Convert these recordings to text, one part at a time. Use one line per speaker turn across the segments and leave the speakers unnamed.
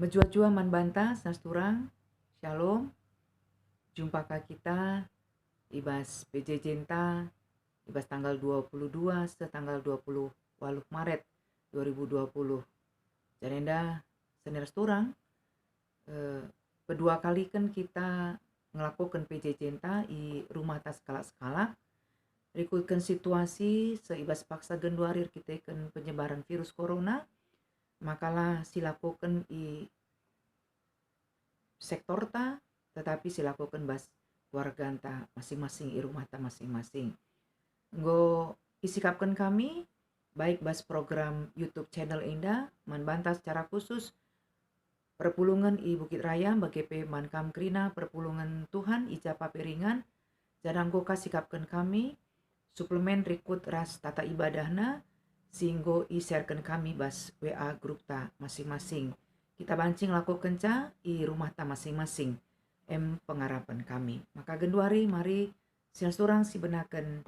Menjua-jua man banta sanasturang, shalom, jumpa kita ibas PJ Jenta, ibas tanggal 22 tanggal 28 Maret 2020. Janenda sanasturang, kedua kali kan kita ngelakukan PJ Jenta di rumah tas skala-skala, rikutkan situasi seibas paksa genduarir kita kan penyebaran virus corona, makalah silakukan i sektor ta, tetapi silakukan bas keluarga ta masing-masing i rumah ta masing-masing. Nggo isikapkan kami baik bas program YouTube channel Indah manbanta secara khusus perpulungan i Bukit Raya BGP Mankam Krina perpulungan Tuhan i Japa Piringan jadanggo kasikapkan kami suplemen rikut ras tata ibadahna singgo i sharekan kami bas WA grup ta masing-masing. Kita bancing lakukan ca i rumah ta masing-masing pengharapan kami. Maka genduari mari sinasturang si benakan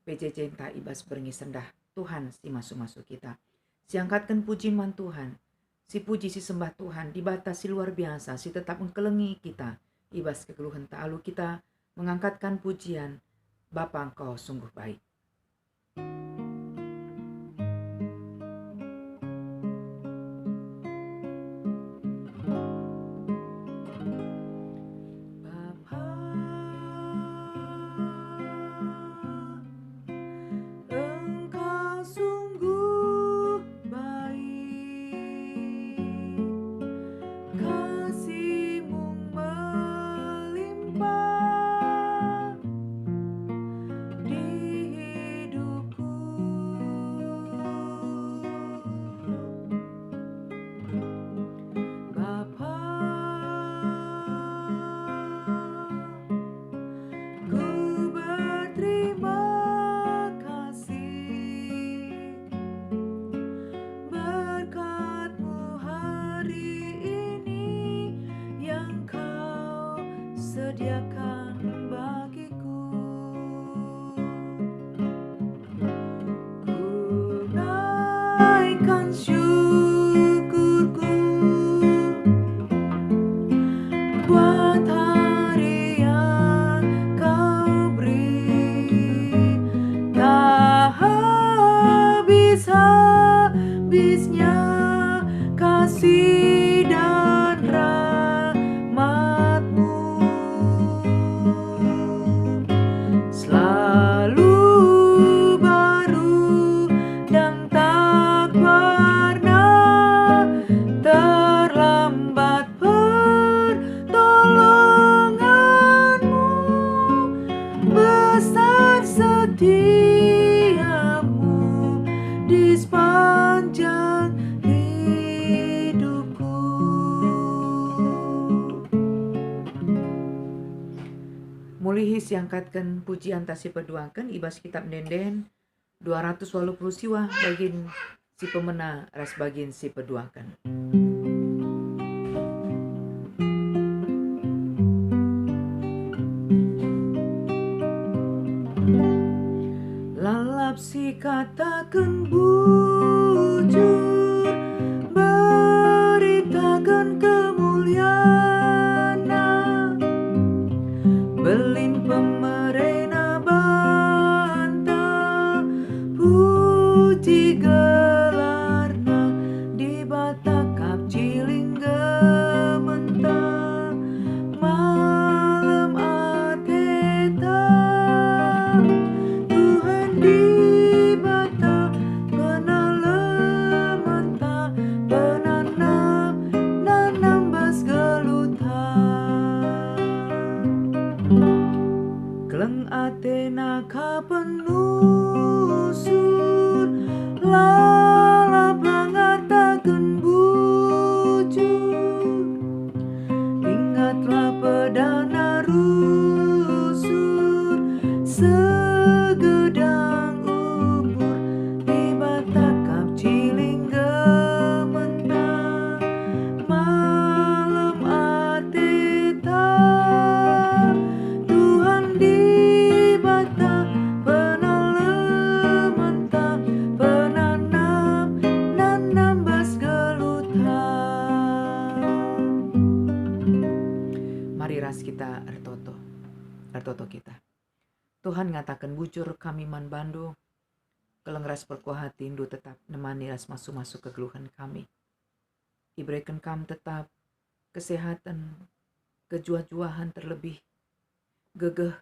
PJ Jenta ibas beringi sendah Tuhan si masuk-masuk kita. Siangkatkan puji man Tuhan, si puji si sembah Tuhan dibatasi luar biasa, si tetap mengkelengi kita ibas kekeluhan ta'alu kita mengangkatkan pujian Bapa Engkau sungguh baik.
Sediakan bagiku, ku naikkan syukurku buat hari yang kau beri, tak habis-habisnya kasih dan rahmat-Mu. Selalu baru dan tak pernah terlambat pertolongan-Mu, besar setia-Mu di sepanjang hidupku.
Mulihi siangkatkan pujian tasi peduangkan ibas kitab denden 280 siwa bagin si pemena ras bagin si peduangkan.
Lalap si katakan bujur, beritakan kemuliaan-Na, belin pemerena banta, puji gelar-Na di batakap ciling gementa, malam ateta Tuhan di bata penalemanta penanam bas geluta, keleng atena ka penusur lalap langatakeun bujur,
kartoto kita. Tuhan ngatakan bujur kami man bandu, kelengras perkuah hati indu tetap nemani ras masuk-masuk ke keluhan kami. Iberikan kam tetap kesehatan, kejuah-juahan terlebih, gegeh,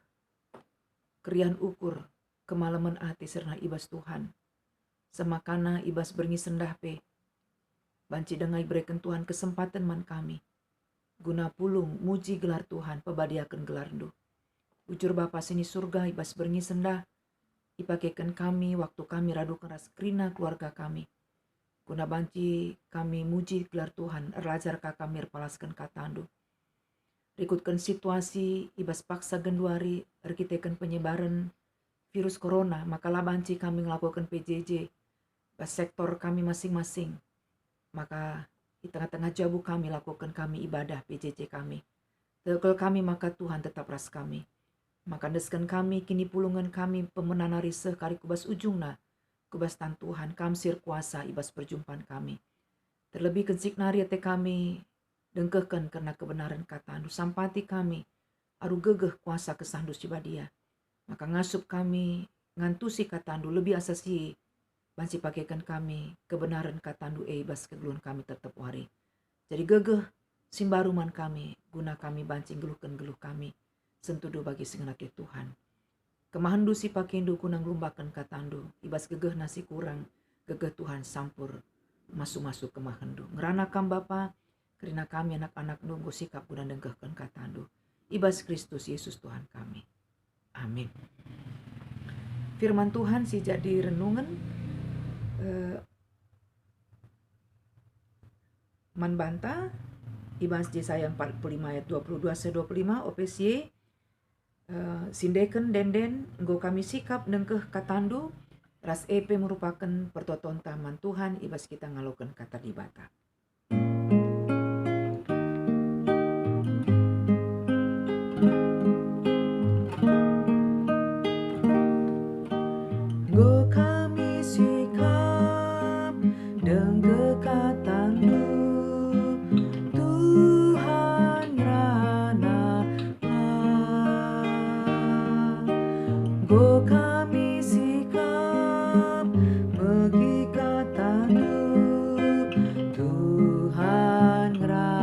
kerian ukur, kemalaman hati serna ibas Tuhan. Semakana ibas berngi sendah pe, banci dengai berikan Tuhan kesempatan man kami, guna pulung muji gelar Tuhan, pebadiakan gelar ndu. Ujur Bapa sini surga ibas berngi sendah, ipakekan kami waktu kami radu keras kerina keluarga kami. Guna banci kami muji gelar Tuhan, erlajar kami erpalaskan katandu. Rikutkan situasi ibas paksa genduari, erkitekan penyebaran virus corona, maka lah banci kami melakukan PJJ, bas sektor kami masing-masing. Maka di tengah-tengah jabu kami lakukan kami ibadah PJJ kami. Tegal kami maka Tuhan tetap ras kami. Maka deskan kami kini pulungan kami pemenana riseh kari kubas ujungna. Kubas tan Tuhan kamsir kuasa ibas perjumpaan kami. Terlebih kensik nari te kami dengkehkan karena kebenaran kata andu sampati kami. Aru gegeh kuasa kesandu cibadia. Maka ngasup kami ngantusi kata andu lebih asasi. Bansi pakaikan kami kebenaran kata andu ibas kegeluhan kami tetap wari. Jadi gegeh simbaruman kami guna kami banci geluh kami. Sentudu bagi sengenake Tuhan. Kemahandu si pakindu kunang lumbakan katandu. Ibas gegeh nasi kurang. Gegeh Tuhan sampur. Masuk-masuk kemahandu. Ngeranakam Bapa. Karena kami anak-anak nunggu sikap guna denggehkan katandu. Ibas Kristus Yesus Tuhan kami. Amin. Firman Tuhan si jadi renungan. Manbanta. Ibas Yesaya 45 ayat 22-25 OPSY. Sindeken denden nggo kami sikap nengkeh katandu ras EP merupakan pertoton taman Tuhan ibas kita ngalokan kata dibata.
Nggo kami sikap nengkeh katandu Tuhan rana. Nggo kami sikap megi katandu Tuhan ranalah.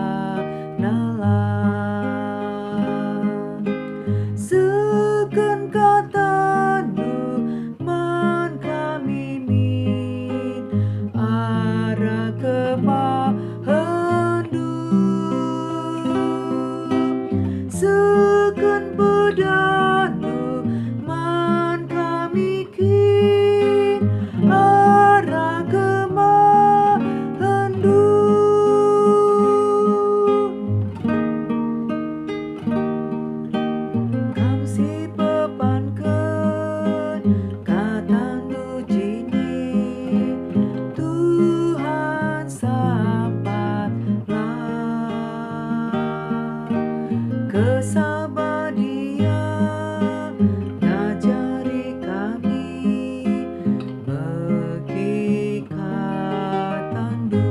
Seken katandu man kami min arah kemahandu. Seken pedandu man kami kin arah kemahandu. Kam si pepankeun katandu jini Tuhan sampatlah. Kesabadia ngajari kami megi katandu.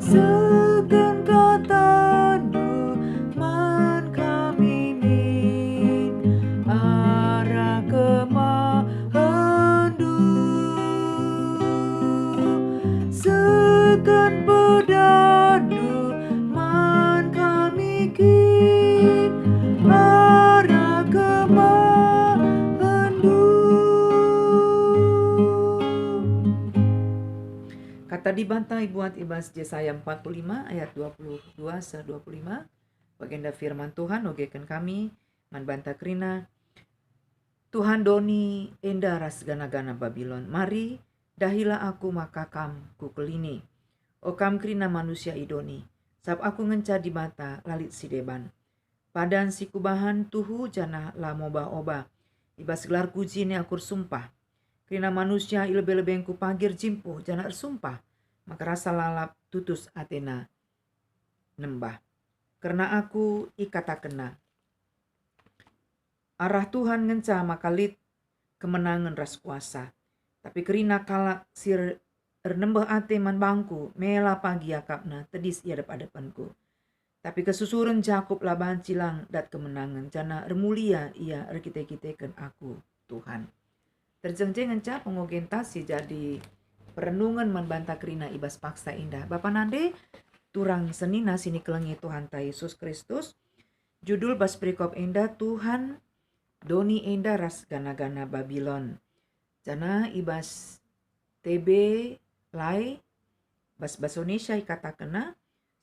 Seken katandu man kami min arah kemahandu. Seken pedandu man kami kin arah kemahandu.
Kata dibantai buat ibas Yesaya 45 ayat 22-25. Bagenda firman Tuhan ogekan kami manbanta krina. Tuhan doni enda ras gana-gana Babylon. Mari dahila aku maka kam ku kelini. O kam krina manusia idoni. Sab aku ngenca di bata lalit si deban. Padan si kubahan tuhu jana lamoba oba. Ibas gelar kujine akur sumpah. Krina manusia ilebe-lebeng ku pagir jimpuh jana ersumpah. Maka rasa lalap tutus Athena nembah. Karena aku ikata kena. Arah Tuhan ngenca makalit kemenangan ras kuasa. Tapi kerina kalak sir ernembah ate man bangku mela pagi akapna tedis ia depan-depanku. Tapi kesusuran Jakub laban cilang dat kemenangan. Jana remulia ia rekite-kitekan aku Tuhan. Terjeng-jengen ca pengogentasi jadi perenungan membantah kerina ibas paksa indah. Bapak nande turang senina sini kelengi Tuhan ta Yesus Kristus. Judul bas perikop indah Tuhan doni indah ras gana-gana Babylon. Jana ibas TB lai bas Indonesia kata kena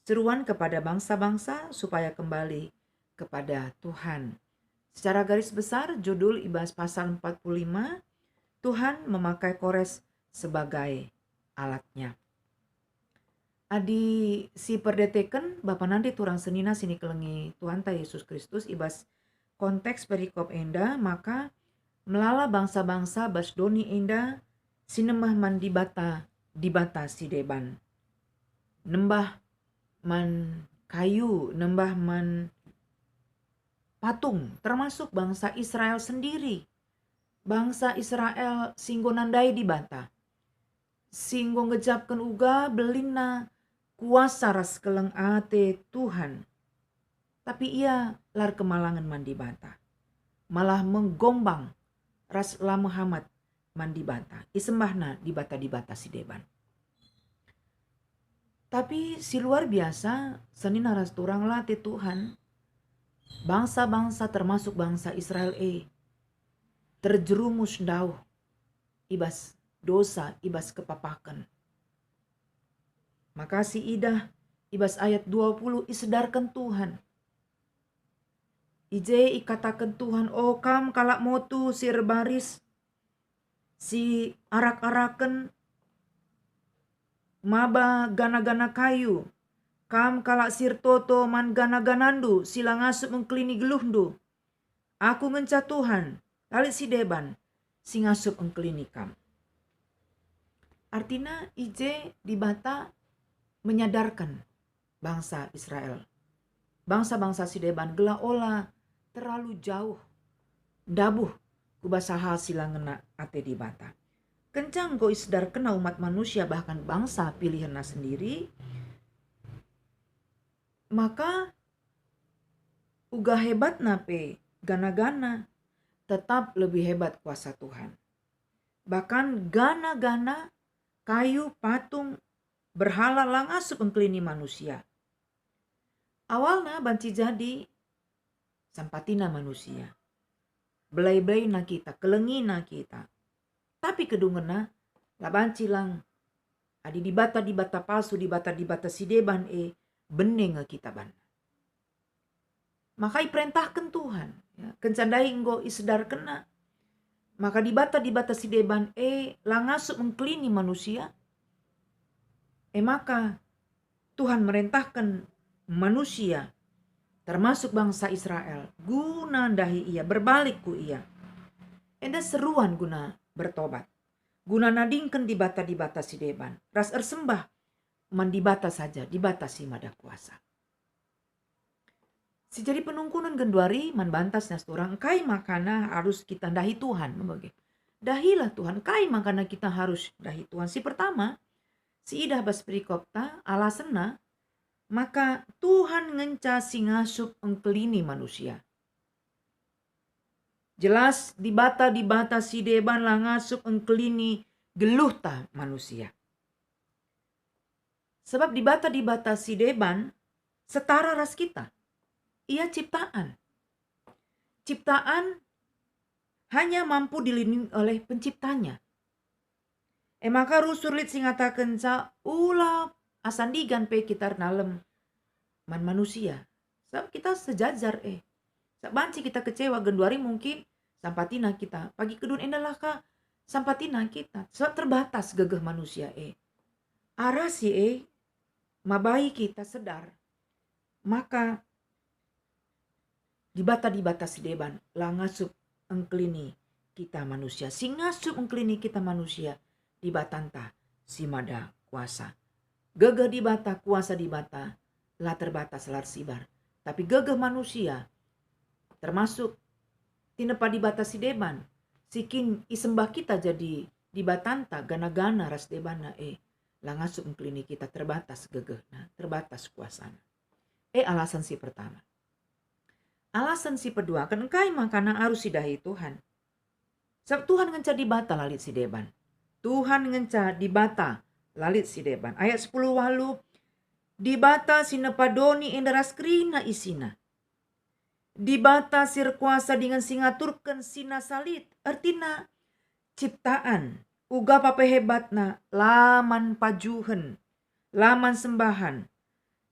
seruan kepada bangsa-bangsa supaya kembali kepada Tuhan. Secara garis besar judul ibas pasal 45, Tuhan memakai Kores sebagai alatnya. Adi si perdeteken Bapak nanti turang senina sini kelengi Tuhan ta Yesus Kristus ibas konteks perikop enda maka melala bangsa-bangsa bas doni enda sinemah man dibata si deban. Nembah man kayu, nembah man patung, termasuk bangsa Israel sendiri. Bangsa Israel singgo nandai dibata. Singgo ngejapkan uga belina kuasa ras keleng ate Tuhan. Tapi ia lar kemalangan man dibata. Malah menggombang ras la Muhammad man dibata. Isembahna dibata si deban. Tapi si luar biasa senina ras turang latih Tuhan. Bangsa-bangsa termasuk bangsa Israel terjerumus dauh ibas dosa ibas kepapakan. Maka si idah ibas ayat 20 isedarkan Tuhan. Ije ikatakan Tuhan kam kalak motu sir baris si arak-araken maba gana-gana kayu. Kam kalak sir toto man gana-ganandu silang asup mengklini geluhndu. Aku ngenca Tuhan, lalit si deban, si ngasup mengklini kam. Artinya ije dibata menyadarkan bangsa Israel. Bangsa-bangsa si deban gela ola terlalu jauh. Dabuh kubasaha silang ngena ate dibata. Kencang go isdar kena umat manusia bahkan bangsa pilihanna sendiri. Maka uga hebat nape gana-gana tetap lebih hebat kuasa Tuhan. Bahkan gana-gana kayu patung berhala langasup engkelini manusia. Awalnya banci jadi sampatina manusia. Belai-belai na kita, kelengi na kita. Tapi kedungena labanci lang adi dibata palsu dibata si deban beneng kita ban. Maka iperintahkan Tuhan, ya, kencandai enggo isedar kena. Maka dibata si deban langasup mengkelini manusia. Maka Tuhan merintahkan manusia termasuk bangsa Israel guna dahi ia berbalik ku ia. Enda seruan guna bertobat. Guna nadingkan dibata si deban. Ras ersembah man dibata saja, dibatasi mada kuasa. Si jadi penungkunan genduari man bantas nas turang kai makana harus kita dahi Tuhan. Dahilah Tuhan, kai makana kita harus dahi Tuhan. Si pertama, si idah bas perikopta alasena, maka Tuhan ngenca si ngasup engkelini manusia. Jelas dibata si deban langasup engkelini geluhta manusia. Sebab dibata si deban setara ras kita. Ia ciptaan. Ciptaan hanya mampu dilindungi oleh penciptanya. Maka rusurlit singatakan sa ulah asandigan pe kitar nalem man manusia. Sebab kita sejajar Sabanci kita kecewa genduari mungkin sampatina kita. Pagi kedun endalaka sampatina kita. Sebab terbatas gegeh manusia Arasi mabai kita sedar. Maka dibata si deban langasup engkelini kita manusia. Si ngasup engkelini kita manusia dibatanta si mada kuasa. Gegeh dibata kuasa dibata lah terbatas lar sibar. Tapi gegeh manusia termasuk tinepa dibata si deban. Sikin isembah kita jadi dibatanta gana-gana ras debana langasup engkelini kita terbatas gegehna, terbatas kuasana. Alasan si pertama. Alasan si kedua, kan engkai makana harus sidahi Tuhan. Sebab Tuhan ngenca dibata lalit si deban. Tuhan ngenca dibata lalit si deban. Ayat 10 walu, dibata sinepadoni enderas krina isina. Dibata sir kuasa dengan singaturkan sina salit. Artina ciptaan. Uga pape hebatna laman pajuhen. Laman sembahan.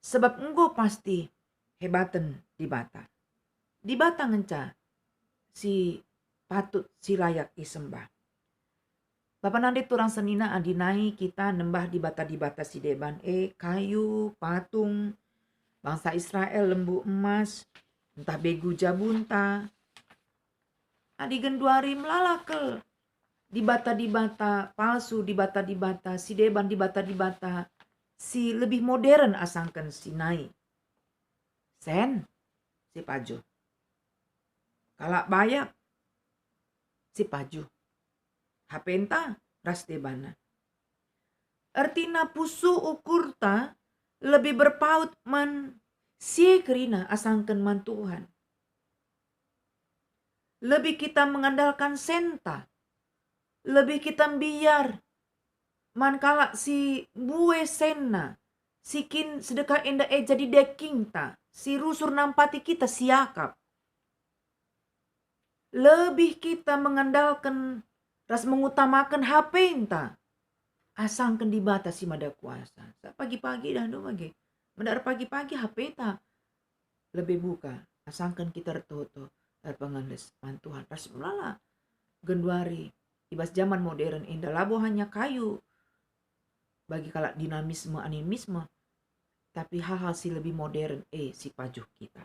Sebab enggo pasti hebaten dibata. Dibata ngenca si patut si layak isembah. Bapak nande turang senina adinai kita nembah dibata si deban. Kayu, patung, bangsa Israel lembu emas, entah begu jabunta. Adi genduari melalakel. Dibata palsu, dibata si deban dibata si lebih modern asangkan si nai. Sen, si paju. Kalak bayak, si paju. Hapenta ras debana. Artina pusu ukurta lebih berpaut man si kerina asangkan man Tuhan. Lebih kita mengandalkan senta. Lebih kita biar man kalak si bue senna. Sikin sedekah enda jadi deking ta. Si rusur nampati kita siakap. Lebih kita mengandalkan ras mengutamakan HP enta. Asangkan dibatasi mada kuasa. Pagi-pagi dah bagi. Mendar pagi-pagi HP ta. Lebih buka. Asangkan kita tertutup. Terpengandes Tuhan. Ras melala. Genduari. Ibas zaman modern indah labo hanya kayu. Bagi kalak dinamisme animisme. Tapi hal-hal si lebih modern. Si pajuh kita.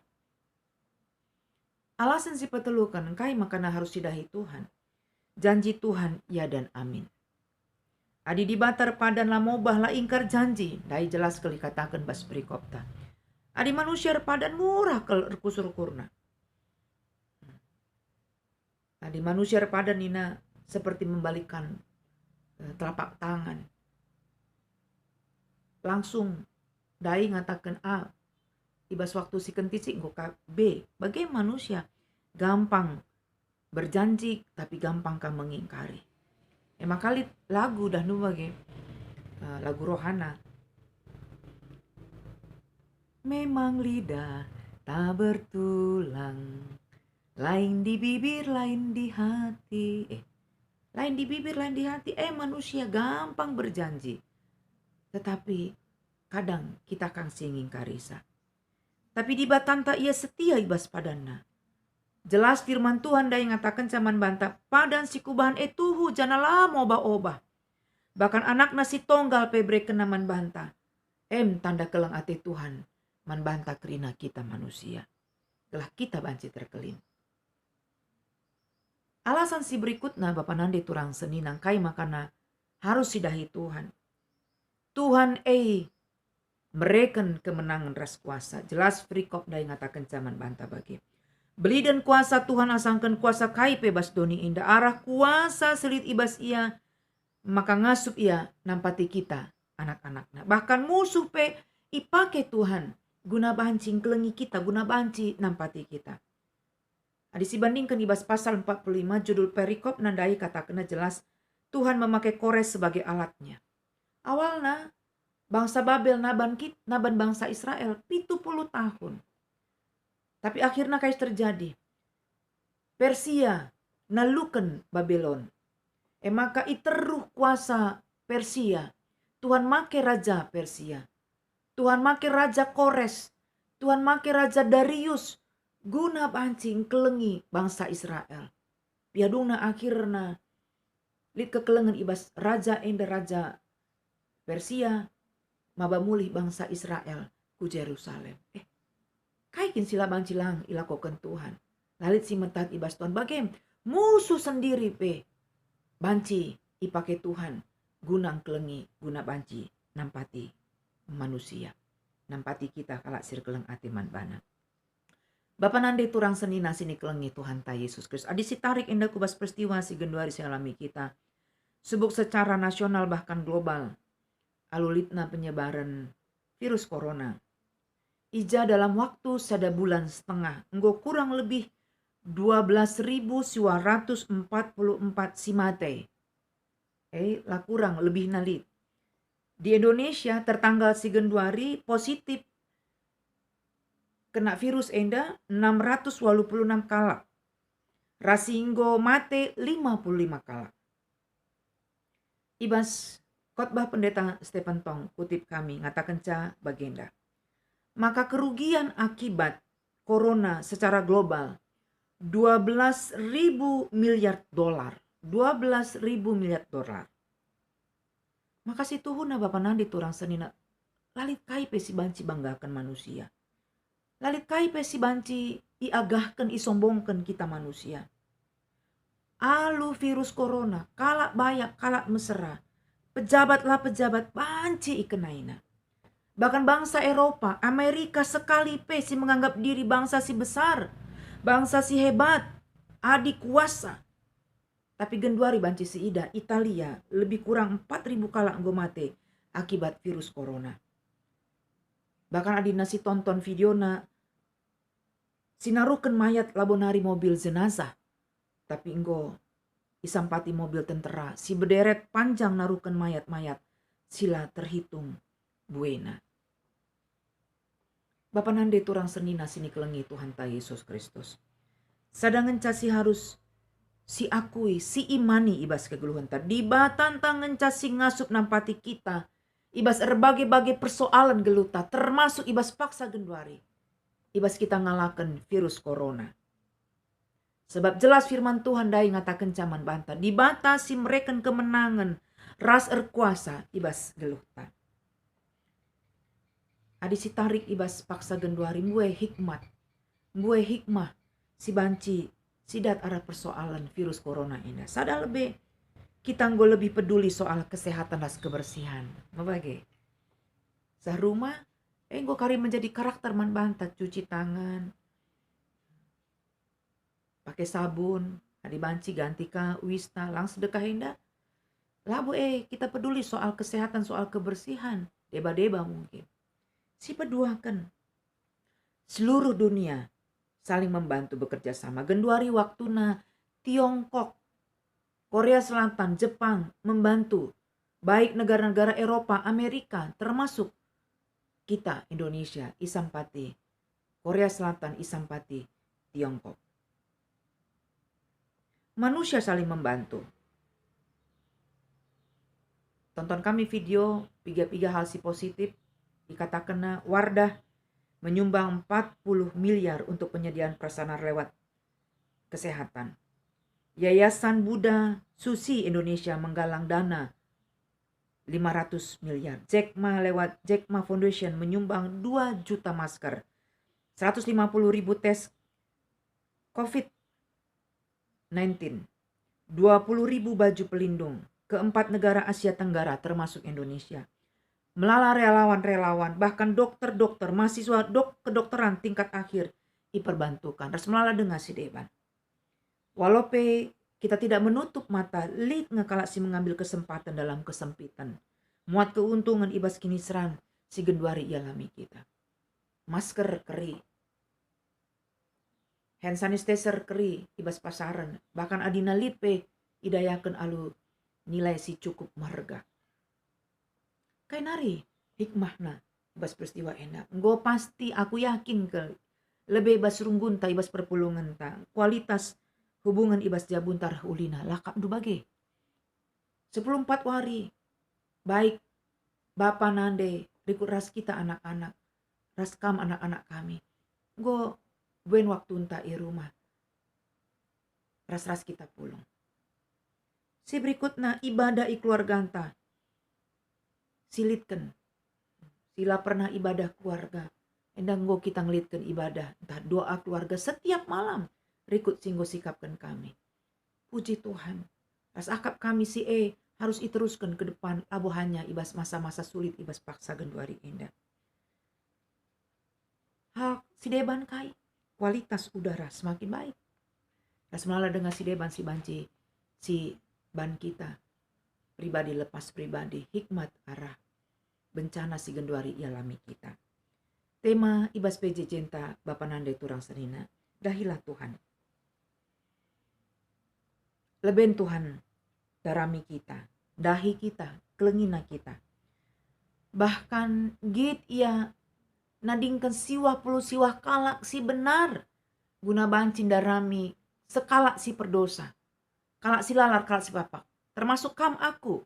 Alasan si petelukan engkai makana harus sidahi Tuhan. Janji Tuhan ya dan amin. Adi dibatar padan lamobah la ingkar janji. Dai jelas kali katakan bas perikopta. Adi manusia padan murah kel kusur kurna. Adi manusia padan nina seperti membalikkan telapak tangan. Langsung dai ngatakan A. Ibas waktu si kentisi ngukak B. Bagaimana manusia gampang berjanji tapi gampang kan mengingkari. Kali lagu dah nu bagi lagu rohana. Memang lidah tak bertulang, lain di bibir lain di hati. Lain di bibir lain di hati. Manusia gampang berjanji. Tetapi kadang kita kang singing karisa. Tapi di batanta ia setia ibas padanna. Jelas firman Tuhan dai ngatakan caman banta. Padan si kubahan tuhu janalah obah-obah. Bahkan anak nasi tonggal pebre kenaman banta. Tanda kelang ate Tuhan. Man banta kerina kita manusia. Telah kita banci terkelin. Alasan si berikutnya Bapak nande turang seninang kai makana harus sidahi Tuhan. Tuhan mereken kemenangan ras kuasa. Jelas frikop dai ngatakan zaman banta bagi. Beli dan kuasa Tuhan asangkan kuasa kai bebas doni indah. Arah kuasa selit ibas ia. Maka ngasup ia nampati kita anak-anaknya. Bahkan musuh ipake Tuhan. Guna banci kelengi kita. Guna banci nampati kita. Adisi bandingkan ibas pasal 45 judul perikop nandai katakan jelas. Tuhan memakai Kores sebagai alatnya. Awalnya bangsa Babel naban bangsa Israel 70 tahun. Tapi akhirnya kais terjadi. Persia naluken Babylon. Maka iteruh kuasa Persia. Tuhan make raja Persia. Tuhan make raja Kores. Tuhan make raja Darius. Guna bancing kelengi bangsa Israel. Piadungna akhirna lid kekelengan ibas raja Persia. Maba mulih bangsa Israel ku Jerusalem. Kaikin sila bancilang ilakokan Tuhan. Lalit si mentat ibas Tuhan. Bagaim musuh sendiri banci ipake Tuhan. Gunang kelengi guna banci nampati manusia. Nampati kita kalak sirkeleng atiman bana. Bapak nande turang senina sini kelengi Tuhan ta Yesus Kristus. Adi si tarik indah kubas peristiwa si genduari si alami kita. Subuk secara nasional bahkan global. Alulitna penyebaran virus corona. ija dalam waktu sada bulan setengah. Enggo kurang lebih 12.144 simate. Lah kurang lebih nalit. Di Indonesia tertanggal 2 positif kena virus enda 686 kala. Rasinggo mate 55 kala. Ibas khotbah pendeta Stephen Tong kutip kami ngatakan ca bagenda. Maka kerugian akibat corona secara global 12.000 miliar dolar. 12.000 miliar dolar. Makasih Tuhun na Bapa Nandi turang senina. Lalit kai pe si banci banggakan manusia. Lalit kai pe si banci iagahkan isombongkan kita manusia. Alu virus corona, kalak bayak, kalak mesra. Pejabatlah pejabat banci ikenaina. Bahkan bangsa Eropa, Amerika sekali pe si menganggap diri bangsa si besar. Bangsa si hebat, adik kuasa. Tapi genduari banci si ida, Italia lebih kurang 4.000 kala anggo mate akibat virus corona. Bahkan adina si tonton videona sinarukan mayat labonari mobil jenazah. Tapi enggo isampati mobil tentara si berderet panjang narukan mayat-mayat sila terhitung buena. Bapa nande turang senina sini kelengi Tuhan ta Yesus Kristus. Sadangan casi harus si akui, si imani ibas kegeluhan ta. Diba tantangan casi ngasup nampati kita. Ibas berbagai-bagai persoalan geluta termasuk ibas paksa genduari. Ibas kita ngalakan virus corona. Sebab jelas firman Tuhan dai ngatakan caman banta. Dibatasi mereka kemenangan ras erkuasa ibas geluta. Adi si tarik ibas paksa genduari mbue hikmat. Mbue hikmah si banci sidat arah persoalan virus corona ini. Sada lebih kita nggo lebih peduli soal kesehatan dan kebersihan. Mabage. Sarumah nggo kari menjadi karakter man banta cuci tangan. Pakai sabun, adi banci ganti ka wista lang sedekah indah. Labu kita peduli soal kesehatan, soal kebersihan. Deba-deba mungkin. Si peduakan seluruh dunia saling membantu bekerja sama. Genduari waktuna Tiongkok, Korea Selatan, Jepang membantu. Baik negara-negara Eropa, Amerika, termasuk kita Indonesia, isampati. Korea Selatan, isampati Tiongkok. Manusia saling membantu. Tonton kami video piga-piga hal si positif. Dikatakan Wardah menyumbang 40 miliar untuk penyediaan prasarana lewat kesehatan. Yayasan Buddha Susi Indonesia menggalang dana 500 miliar. Jack Ma lewat Jack Ma Foundation menyumbang 2 juta masker, 150 ribu tes COVID-19, 20 ribu baju pelindung ke 4 negara Asia Tenggara termasuk Indonesia. Melala relawan-relawan, bahkan dokter-dokter, mahasiswa kedokteran tingkat akhir diperbantukan. Terus melala dengan si deban. Walaupun kita tidak menutup mata, lit ngekala si mengambil kesempatan dalam kesempitan. Muat keuntungan ibas kini seran si genduari ialami kita. Masker keri. Hand sanitizer keri ibas pasaran. Bahkan adina lipe idayakan alu nilai si cukup marga. Kayak nari hikmahna ibas peristiwa enak. Enggo pasti aku yakin ke lebih ibas runggun ta ibas perpulungan ta. Kualitas hubungan ibas jabuntar ulina lakap du bage. 14 wari baik bapa nande rikut ras kita anak-anak. Ras kam anak-anak kami. Enggo buen waktu enta i rumah. Ras-ras kita pulung. Si berikutnya ibadah i keluarga enta. Silitkan. Sila pernah ibadah keluarga. Endang go kita ngelitkan ibadah. Entah doa keluarga setiap malam. Rikut singgo sikapkan kami. Puji Tuhan. Ras akap kami si harus iteruskan ke depan. Abo hanya ibas masa-masa sulit ibas paksa genduari endah. Hal si deban kai. Kualitas udara semakin baik. Ras melala dengan si deban si banci. Si ban kita. Pribadi lepas pribadi, hikmat arah bencana si genduari ialami kita. Tema ibas PJ Jenta Bapa Nandai Turang Senina, dahilah Tuhan. Leben Tuhan, darami kita, dahi kita, kelengina kita. Bahkan git ia nadingkan siwah puluh siwah kalak si benar. Guna bancin darami sekalak si perdosa. Kalak si lalar, kalak si papak. Termasuk kam aku.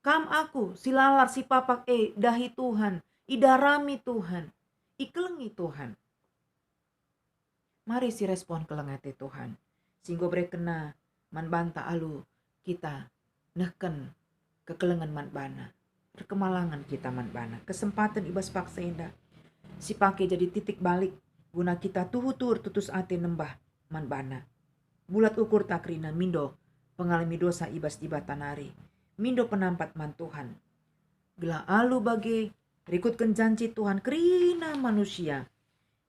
Kam aku, si lalar, si papak, dahi Tuhan, idarami Tuhan, ikelengi Tuhan. Mari si respon kelengate Tuhan. Singgo kena man banta alu kita neken kekelengan man bana. Perkemalangan kita man bana. Kesempatan ibas paksa indah. Si pake jadi titik balik. Guna kita tuhutur tutus ate nembah man bana. Bulat ukur takrina mindo pengalami dosa ibas di batanari. Mindo penampat man Tuhan. Gela alu bage rikutkan janji Tuhan kerina manusia.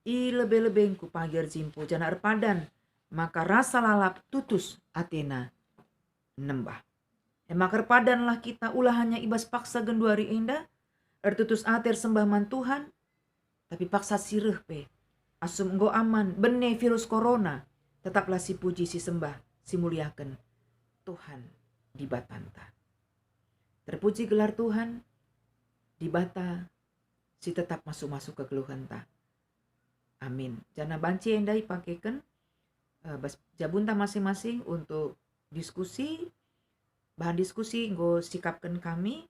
I lebe-lebengku pagir jimpo jana erpadan. Maka rasa lalap tutus atena nembah. Maka erpadanlah kita ulah hanya ibas paksa genduari indah. Ertutus ater sembah man Tuhan. Tapi paksa sireh pe. Asum enggo aman bene virus corona. Tetaplah si puji si sembah si muliakan Tuhan di batanta. Terpuji gelar Tuhan di bata si tetap masuk-masuk ke keluhan ta. Amin. Jana banci yang dai pakaikan jabunta masing-masing untuk diskusi. Bahan diskusi nggo sikapkan kami.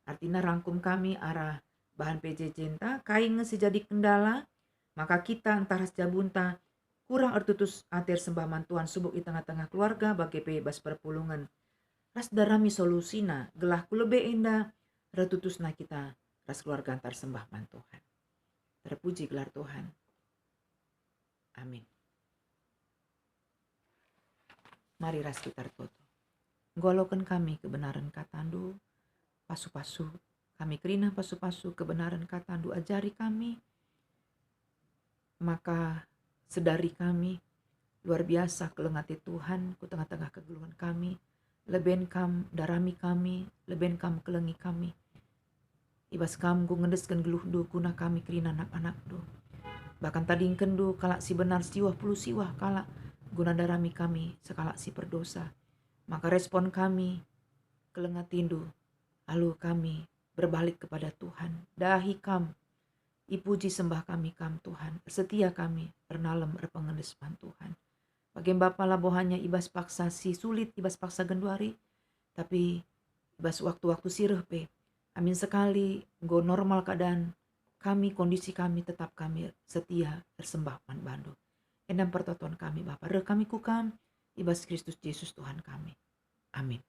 Artinya rangkum kami arah bahan PJ Jenta. Kain sejadi kendala. Maka kita antara jabunta kurang ertutus atir sembah mantuan subuk di tengah-tengah keluarga bagi bebas perpulungan. Ras darami solusina gelah kulebe indah retutus na kita ras keluarga antar sembah man Tuhan. Terpuji gelar Tuhan. Amin. Mari ras kita toto. Golokan kami kebenaran katandu, pasu-pasu. Kami kerina pasu-pasu kebenaran katandu ajari kami. Maka sedari kami luar biasa kelengati Tuhan ku tengah-tengah kegeluhan kami. Leben kam darami kami, leben kam kelengi kami. Ibas kam ku ngedeskan geluh du kuna kami kerina anak-anak du. Bahkan tadi kendu kalak si benar siwah puluh siwah kalak guna darami kami sekalak si perdosa. Maka respon kami kelengatindu lalu kami berbalik kepada Tuhan. Dahi kam ipuji sembah kami kam Tuhan. Setia kami pernalem erpengendespan Tuhan. Bagian Bapa labohannya ibas paksa si sulit ibas paksa genduari. Tapi ibas waktu-waktu sireh pe. Amin sekali go normal keadaan kami, kondisi kami tetap kami setia tersembah man bandu. Endam pertoton kami Bapa. Re kami kukam ibas Kristus Yesus Tuhan kami. Amin.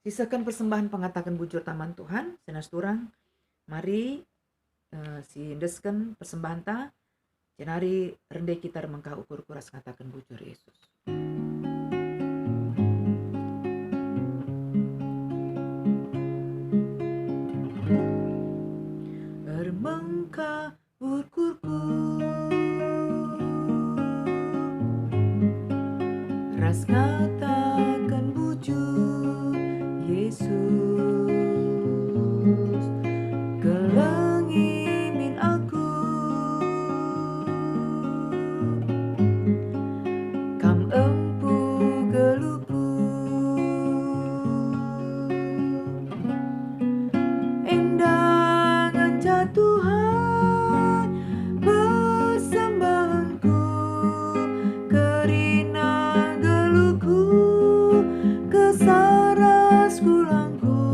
Sisakan persembahan pengatakan bujur taman Tuhan. Senas turang. Mari si indeskan persembahan ta. Jenari rendai kita remengkah ukur kuras katakan bujur Yesus.
Remengkah ukurku ras katakan bujur Yesus. Kelengi min aku kam empu geluku endangan jatuhan persembahanku kerina geluku kesaras kulangku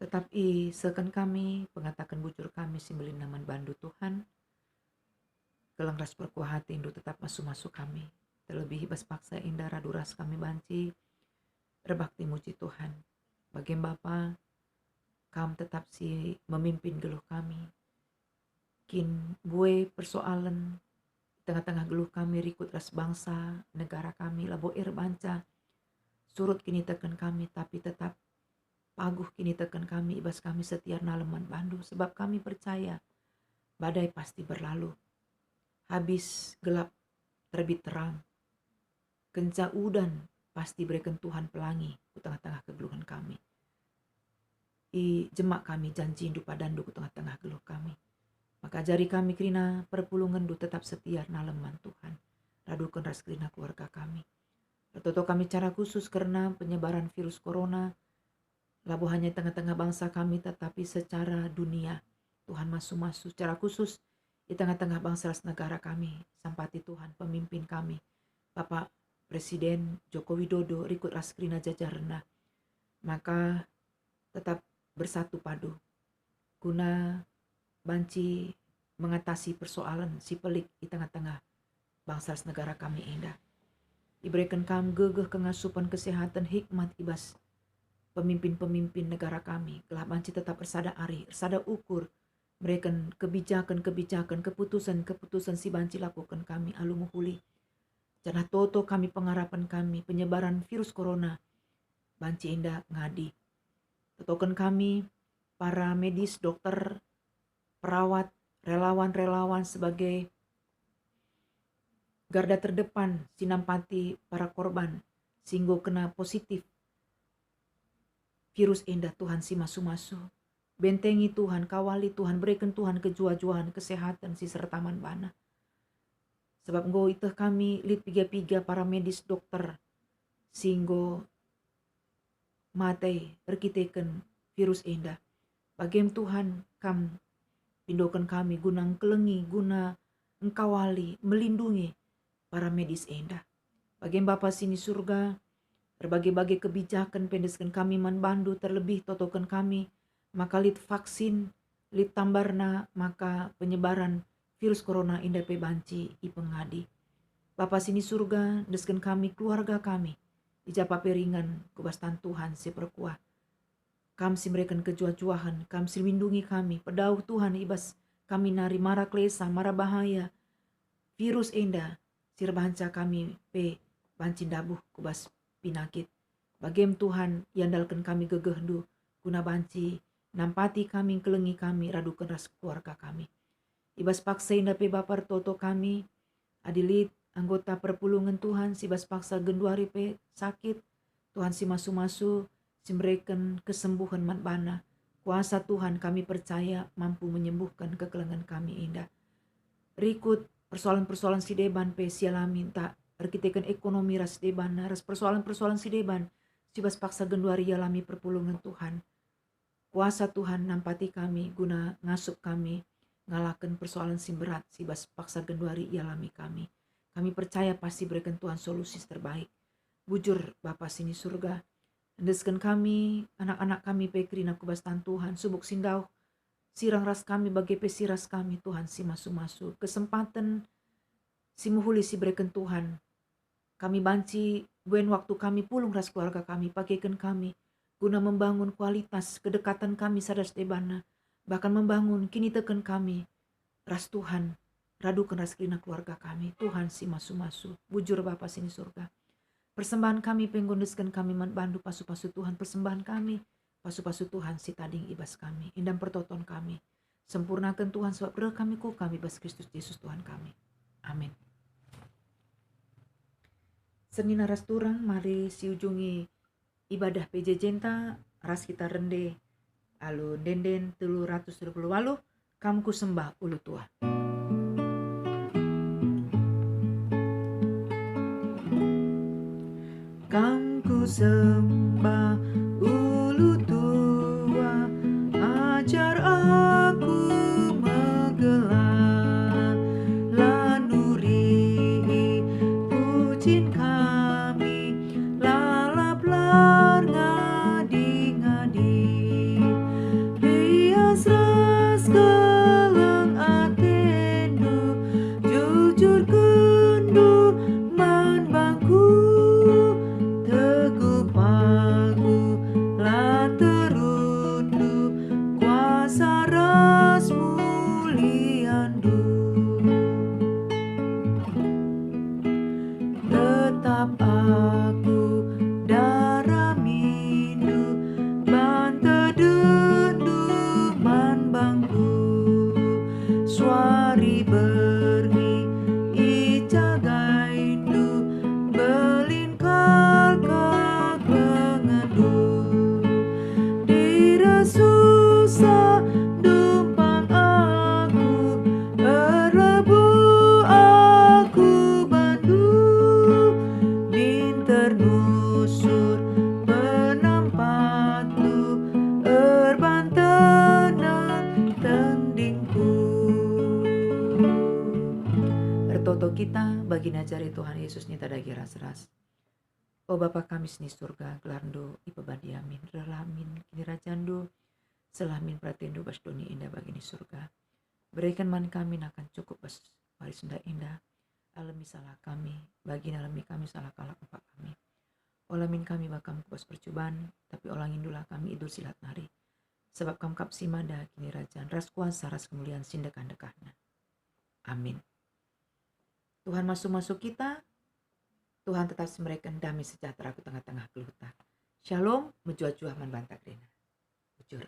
Tetapi seken kami, pengatakan bujur kami simbelin naman bandu Tuhan, kelang ras perkuah hati indu tetap masuk-masuk kami. Terlebih hibas paksa indah raduras kami banci, berbakti muji Tuhan. Bagian Bapa, kam tetap si memimpin geluh kami. Kin gue persoalan tengah-tengah geluh kami rikut ras bangsa, negara kami, labo banca. Surut kini tekan kami, tapi tetap paguh kini tekan kami, ibas kami setia naleman bandu. Sebab kami percaya, badai pasti berlalu. Habis gelap terbit terang. Kenca udan pasti berikan Tuhan pelangi di tengah-tengah kegeluhan kami. I jemak kami janji indu padandu ke tengah-tengah geluh kami. Maka jari kami kerina perpulungan du tetap setia naleman Tuhan. Radukan ras kerina keluarga kami. Toto kami cara khusus karena penyebaran virus corona. Labu hanya tengah-tengah bangsa kami tetapi secara dunia. Tuhan masuk-masuk secara khusus di tengah-tengah bangsa negara kami. Sampati Tuhan pemimpin kami. Bapak Presiden Joko Widodo rikut ras kerina jajarna. Maka tetap bersatu padu. Guna banci mengatasi persoalan si pelik di tengah-tengah bangsa negara kami indah. Diberikan kami gegeh kengasupan kesehatan hikmat ibas pemimpin-pemimpin negara kami. Gelah banci tetap bersada ari, bersada ukur. Berikan kebijakan, keputusan si banci lakukan kami alumuhuli. Janah toto kami pengharapan kami penyebaran virus corona. Banci indah ngadi. Totokan kami para medis, dokter, perawat, relawan-relawan sebagai garda terdepan sinampati para korban singgo kena positif virus indah. Tuhan si masu-masu bentengi Tuhan, kawali Tuhan, berikan Tuhan kejua-juahan kesehatan si sertaman bana. Sebab go itu kami lit piga-piga para medis dokter singgo matai erkiteken virus indah. Bagem Tuhan kam pindokan kami guna kelengi, guna engkawali, melindungi para medis indah. Bagem Bapa sini surga, berbagai-bagai kebijakan pendeskan kami manbandu, terlebih totokan kami, maka lit vaksin, lit tambarna, maka penyebaran virus corona indah pe banci ipengadi. Bapa sini surga, deskan kami, keluarga kami, ijapa peringan kubastan Tuhan si perkuah. Kam si memberikan kejua-juahan, kam si lindungi kami, pedauh Tuhan ibas kami nari mara klesa, mara bahaya, virus indah, sir banca kami pe banci dabuh kubas pinakit. Bagem Tuhan yandalkan kami gegehdu, guna banci, nampati kami, kelengi kami, radukan ras keluarga kami. Ibas paksa indah pe bapar toto kami, adilit anggota perpulungan Tuhan, si bas paksa genduari pe sakit, Tuhan si masu-masu, si memberikan kesembuhan matbana. Kuasa Tuhan kami percaya mampu menyembuhkan kekelengan kami indah. Rikut persoalan-persoalan si deban pe sialami tak arkitekan ekonomi ras deban, ras persoalan-persoalan si deban, si bas paksa genduari alami perpulungan Tuhan. Kuasa Tuhan nampati kami guna ngasup kami, ngalakan persoalan si berat, si bas paksa genduari alami kami. Kami percaya pasti berikan Tuhan solusi terbaik. Bujur Bapa sini surga, endeskan kami, anak-anak kami pekrina kubastan Tuhan, subuk sindau, sirang ras kami bagi pesiras kami Tuhan si masu-masu. Kesempatan si muhuli si berikan Tuhan. Kami banci, buen waktu kami pulung ras keluarga kami, pakaikan kami, guna membangun kualitas kedekatan kami sadas debana, bahkan membangun kini tekan kami, ras Tuhan, radukan ras kelina keluarga kami, Tuhan si masu-masu, bujur Bapa sini surga. Persembahan kami penggondeskan kami bandu pasu-pasu Tuhan, persembahan kami, pasu-pasu Tuhan si tading ibas kami, indam pertoton kami, sempurnakan Tuhan sebab roh kami ku kami bas Kristus Yesus Tuhan kami. Amin. Senina ras turang, mari si ujungi ibadah PJ Jenta, ras kita rende, alu denden 328, kamku sembah ulu tua.
Kamku sembah ulu tua, ajar aku menggelar lanuri pucin kami, lalap lar ngadi-ngadi susah dumpang aku, erlebu aku bandu, min ternusur penampatku, erbantenang tendingku.
Ertoto kita bagi najari Tuhan Yesus ni tada gira seras. O Bapa kami seni surga, gelarndo ipabadiamin, relamin, kini rajando, selamin pratendo bas doni indah bagi ni surga. Berikan man kami akan cukup bas waris indah, alami salah kami, bagi alami kami salah kalah empat kami. Olamin kami bakam kubas percobaan, tapi olangin dula kami idul silat nari. Sebab kam kap simada kini rajaan, ras kuasa, ras kemuliaan sindekan dekahna. Amin. Tuhan masuk kita, Tuhan tetap memberikan damai sejahtera ke tengah-tengah keluhatan. Shalom, menjua-jua man bantak dena. Bujur.